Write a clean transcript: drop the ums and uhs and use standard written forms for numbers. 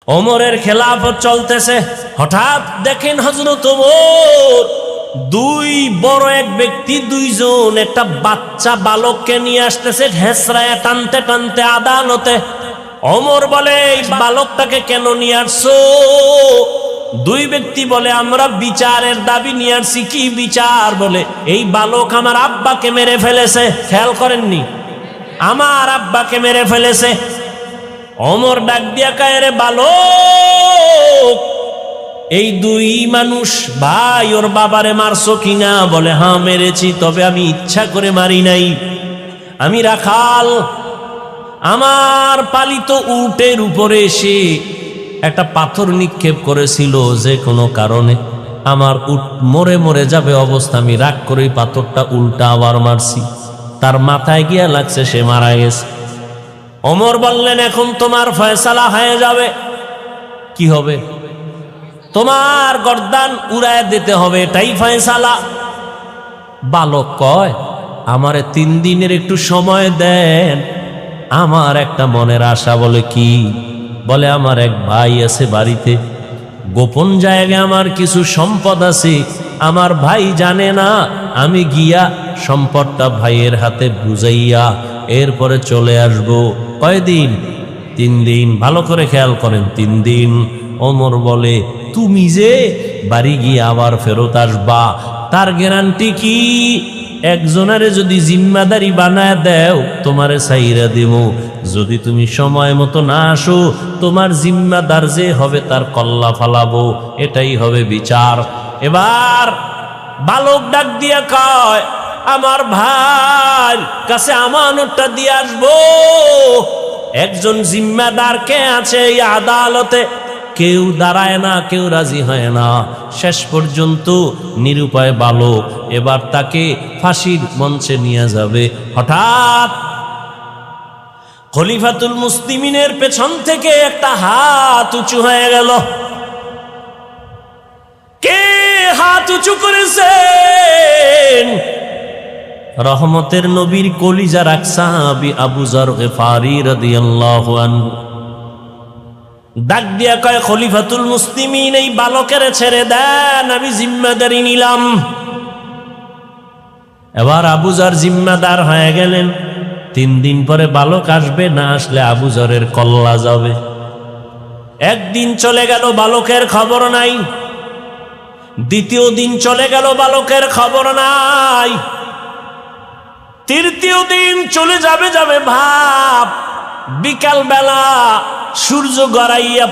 ওমরের খেলাফত চলতেছে, হঠাৎ দেখেন হযরত ওমর দুই বড় এক ব্যক্তি দুইজন একটা বাচ্চা বালককে নিয়ে আসতেছে, ঢেসরায় টানতে টানতে আদালতে। ওমর বলে, এই বালকটাকে কেন নিয়ে আসছো? দুই ব্যক্তি বলে, আমরা বিচারের দাবি নিয়ে আসছি। কি বিচার? বলে, এই বালক আমার আব্বাকে মেরে ফেলেছে। খেয়াল করেননি, আমার আব্বাকে মেরে ফেলেছে। ওমর ডাক দিয়া কয়, রে বালক, এই দুই মানুষ ভাই, ওর বাবারে মারছো কিনা? বলে, হ্যাঁ মেরেছি, তবে আমি ইচ্ছা করে মারি নাই। আমি রাখাল, আমার পালিত উটের উপরে এসে একটা পাথর নিক্ষেপ করেছিল, যে কোনো কারণে আমার উট মরে মরে যাবে অবস্থা, আমি রাগ করে পাথরটা উল্টা আবার মারছি, তার মাথায় গিয়া লাগছে, সে মারা গেছে। ওমর বললেন, এখন তোমার ফয়সালা হয়ে যাবে। কি হবে? তোমার গর্দান উড়ায় দিতে হবে, এটাই ফয়সালা। বালক কয়, আমারে 3 দিনের একটু সময় দেন, আমার একটা মনের আশা। বলে, কি? বলে, আমার এক ভাই আছে বাড়িতে, গোপন জায়গায় আমার কিছু সম্পদ আছে, আমার ভাই জানে না, আমি গিয়া সম্পদটা ভাইয়ের হাতে বুঝাইয়া এরপরে চলে আসব। কয়দিন? 3 দিন। ভালো করে খেয়াল করেন, 3 দিন। ওমর বলে, তুমি যে বাড়ি গিয়ে আবার ফেরত আসবা, তার গ্যারান্টি কি? একজনারে যদি জিম্মাদারি বানায় দেও, তোমারে সাইরা দেব। যদি তুমি সময় মতো না আসো, তোমার জিম্মাদার যে হবে তার কল্লা ফালাবো, এটাই হবে বিচার। এবার বালক ডাক দিয়া কয়, আমার ভাই কাছে আমানতটা দিয়ে আসবো। একজন জিম্মাদার কে আছে এই আদালতে? কেউ দাঁড়ায় না, কেউ রাজি হয় না। শেষ পর্যন্ত নিরুপায় বালক, এবার তাকে ফাঁসির মঞ্চে নিয়ে যাবে। হঠাৎ খলিফাতুল মুসলিমিনের পেছন থেকে একটা হাত উঁচু হয়ে গেল। কে হাত উঁচু করেছেন? রহমতের নবীর কলিজার এক সাহাবী আবু যর গিফারি রাদিয়াল্লাহু আনহু ডাক দিয়া কয়, খলিফাতুল মুসলিমিন, এই বালকের ছেড়ে দেন, আমি জিম্মাদারি নিলাম। এবার আবু যর জিম্মাদার হয়ে গেলেন। 3 দিন পরে বালক আসবে, না আসলে আবু যরের কল্লা যাবে। একদিন চলে গেল, বালকের খবর নাই। দ্বিতীয় দিন চলে গেল, বালকের খবর নাই। তৃতীয় দিন চলে যাবে ভাব, বিকাল বেলা সূর্য গড়াইয়া